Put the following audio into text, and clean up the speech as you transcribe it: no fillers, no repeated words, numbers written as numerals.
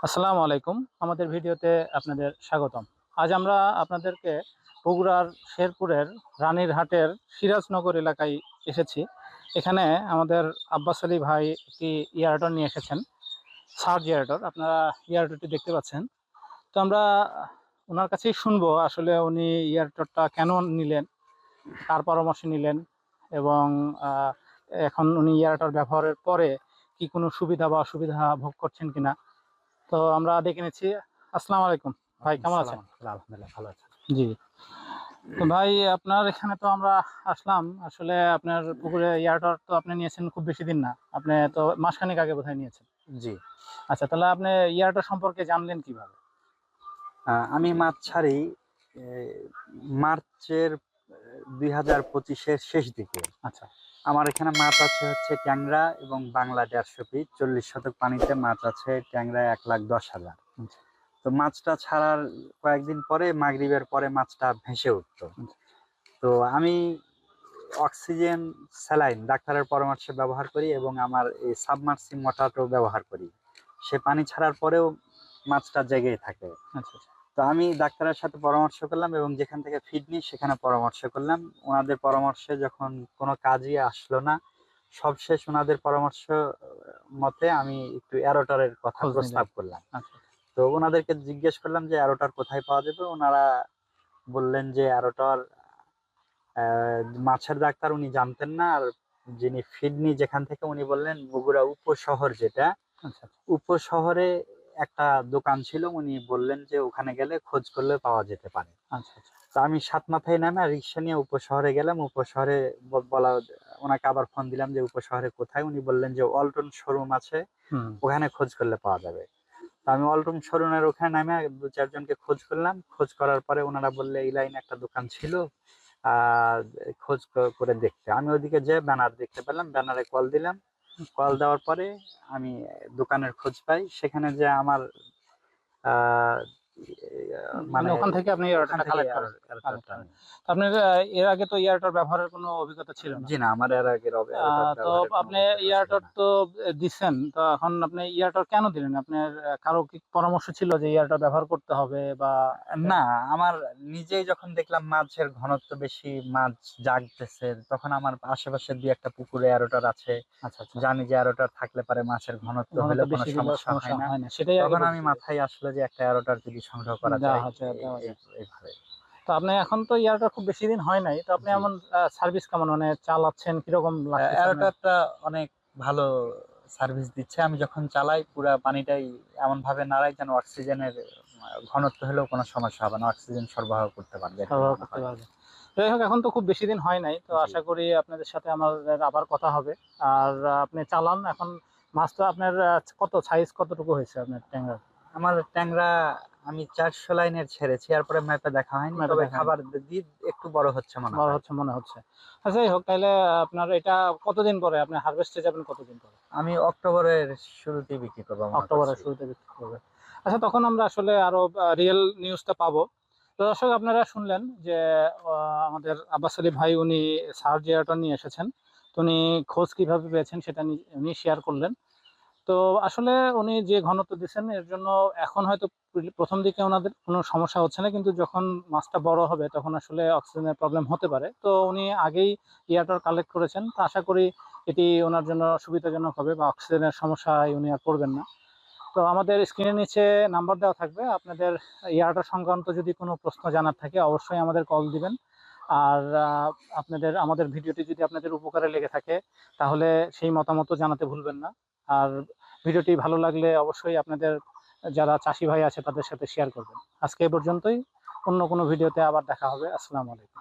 আসসালামু আলাইকুম। আমাদের ভিডিওতে আপনাদের স্বাগতম। আজ আমরা আপনাদেরকে বগুড়ার শেরপুরের রানীরহাটের সিরাজনগর এলাকায় এসেছি। এখানে আমাদের আব্বাস আলী ভাই একটি ইয়ারটর নিয়ে এসেছেন, সার্জ ইয়ারটর। আপনারা ইয়ারটরটি দেখতে পাচ্ছেন। তো আমরা ওনার কাছেই শুনবো আসলে উনি ইয়ারটরটা কেন নিলেন, কার পরামর্শ নিলেন এবং এখন উনি ইয়ারটর ব্যবহারের পরে কি কোনো সুবিধা বা অসুবিধা ভোগ করছেন কিনা। তো আমরা দেখে নিচ্ছি। আসসালামু আলাইকুম ভাই, কেমন আছেন? আলহামদুলিল্লাহ ভালো আছেন। জি। তো ভাই, আপনার এখানে তো আমরা আসলাম, আসলে আপনার পুকুরে ইয়ারটর তো আপনি নিয়েছেন খুব বেশি দিন না, আপনি তো মাসখানেক আগে বোধহয় নিয়েছেন। জি, আচ্ছা, তাহলে আপনি ইয়ারটর সম্পর্কে জানলেন কিভাবে? আমি মাছ ছাড়ি মার্চের 2025-এর শেষ দিকে। আচ্ছা আমার এখানে মাছ আছে হচ্ছে ট্যাংরা এবং বাংলা 150 পিস। 40 শতক পানিতে মাছ আছে ট্যাংরা 1,10,000। আচ্ছা তো মাছটা ছাড়ার কয়েকদিন পরে মাগরিবের পরে মাছটা ভেসে উঠতো। আচ্ছা তো আমি অক্সিজেন স্যালাইন ডাক্তারের পরামর্শে ব্যবহার করি এবং আমার এই সাবমার্সিভ মোটরটাও ব্যবহার করি। সে পানি ছাড়ার পরেও মাছটা জেগেই থাকে। আচ্ছা তো আমি ডাক্তারের সাথে পরামর্শ করলাম এবং যেখান থেকে ফিড নিই সেখানে পরামর্শ করলাম। ওনাদের পরামর্শে যখন কোনো কাজই আসলো না, সবশেষ ওনাদের পরামর্শ মতে আমি একটু অ্যারোটরের কথা খোঁজ নিলেন। প্রস্তাব করলাম। আচ্ছা তো ওনাদেরকে জিজ্ঞেস করলাম যে অ্যারোটর কোথায় পাওয়া যাবে। ওনারা বললেন যে অ্যারোটর মাছের ডাক্তার উনি জানতেন না, আর যিনি ফিডনি যেখান থেকে উনি বললেন বগুড়া উপশহর, যেটা আচ্ছা উপশহরে একটা দোকান ছিল, উনি বললেন যে ওখানে গেলে খোঁজ করলে পাওয়া যেতে পারে। আচ্ছা আচ্ছা তো আমি সাত মাথায় নামে রিক্সা নিয়ে উপশহরে গেলাম। উপশহরে বলা, ওনাকে আবার ফোন দিলাম যে উপশহরে কোথায়। উনি বললেন যে ওয়ালটন শোরুম আছে, হুম ওখানে খোঁজ করলে পাওয়া যাবে। তো আমি ওয়ালটন শোরুমের ওখানে নামে দু চারজনকে খোঁজ করলাম। খোঁজ করার পরে ওনারা বললে এই লাইনে একটা দোকান ছিল, আহ খোঁজ করে দেখতে। আমি ওদিকে যে ব্যানার দেখতে পেলাম, ব্যানারে কল দিলাম। কল দেওয়ার পরে আমি দোকানের খোঁজ পাই। সেখানে যে আমার আহ মানে মানে ওখান থেকে আপনি ওখান ইয়ারটরটা থেকে কালেক্ট করেন। এয়ারটারটা তো নেই। আপনার এর আগে তো ইয়ারটর ব্যবহারের কোনো অভিজ্ঞতা ছিল না। জি না, আমার এর আগের এয়ারটার তো ব্যবহারের কোনো আপনি অভিজ্ঞতা ছিল ইয়ারটর না। তো দিচ্ছেন, তো এখন আপনি ইয়ারটর কেন দিলেন? আপনার কারো কি পরামর্শ ছিল যে ইয়ারটর ব্যবহার করতে হবে বা? না, আমার নিজেই যখন দেখলাম মাছের ঘনত্ব বেশি, মাছ জাগতেছে, তখন আমার আশেপাশে দুই একটা পুকুরে এরোটার আছে। আচ্ছা আচ্ছা, জানি যে এরোটার থাকলে পারে মাছের ঘনত্ব ঘনত্ব হলেও কোনো বেশি দিলেও সমস্যা সমস্যা হয় না। হয় না, সেটাই আগে তখন আমি বলছি। মাথায় আসলো যে একটা এরোটার যদি সংগ্রহ করা দেওয়া যায় হচ্ছে, দেওয়া যায়। এইভাবে। তো আপনি এখন তো ইয়ারটর খুব বেশি দিন হয় নাই, তো আপনি জি, এমন সার্ভিস কেমন, মানে চালাচ্ছেন কিরকম লাগতেছে আপনার? এরোটারটা অনেক ভালো সার্ভিস দিচ্ছে। আমি যখন চালাই পুরা পানিটাই এমন ভাবে নাড়াই যেন অক্সিজেনের ঘনত্ব হলেও কোনো সমস্যা হবে না, অক্সিজেন সরবরাহ করতে পারবে এরকম ব্যবহার মনে করতে হয়। পারবে। যাই হোক, এখন তো খুব বেশি দিন হয় নাই, তো জি, আশা করি আপনাদের সাথে আমাদের আবার কথা হবে। আর আপনি চালান এখন। মাছটা আপনার কত সাইজ, কতটুকু হয়েছে আপনার ট্যাংরা? আমার ট্যাংরা আমি 400 লাইনের ছেড়েছি, এরপরে ম্যাপে দেখা হয়নি, ম্যাপে তবে দেখান, খাবার দিয়ে একটু বড় হচ্ছে মনে বড় হয়। হচ্ছে মনে হচ্ছে। আচ্ছা, যাই হোক, তাহলে আপনার এটা কতদিন পরে আপনি হারভেস্টে যাবেন, কতদিন পরে? আমি অক্টোবরের শুরুতেই বিক্রি করবো মনে অক্টোবরের করছি। শুরুতে বিক্রি করবে। আচ্ছা, তখন আমরা আসলে আরো রিয়েল নিউজটা পাবো। তো দর্শক, আপনারা শুনলেন যে আমাদের আব্বাস আলী ভাই উনি সার্চ এয়ারটা নিয়ে এসেছেন। তো উনি খোঁজ কিভাবে পেয়েছেন সেটা উনি শেয়ার করলেন। তো আসলে উনি যে ঘনত্ব দিচ্ছেন এর জন্য এখন হয়তো প্রথম দিকে ওনাদের কোনো সমস্যা হচ্ছে না, কিন্তু যখন মাছটা বড় হবে তখন আসলে অক্সিজেনের প্রবলেম হতে পারে। তো উনি আগেই ইয়ারটর কালেক্ট করেছেন, তো আশা করি এটি ওনার জন্য সুবিধাজনক হবে বা অক্সিজেনের সমস্যায় উনি আর পড়বেন না। তো আমাদের স্ক্রিনের নিচে নাম্বার দেওয়া থাকবে, আপনাদের ইয়ারটর সংক্রান্ত যদি কোনো প্রশ্ন জানার থাকে অবশ্যই আমাদের কল দিবেন। আর আপনাদের আমাদের ভিডিওটি যদি আপনাদের উপকারে লেগে থাকে তাহলে সেই মতামতও জানাতে ভুলবেন না। আর ভিডিওটি ভালো লাগলে অবশ্যই আপনাদের যারা চাষি ভাই আছে তাদের সাথে শেয়ার করবেন। আজকে এই পর্যন্তই। অন্য কোনো ভিডিওতে আবার দেখা হবে। আসসালামু আলাইকুম।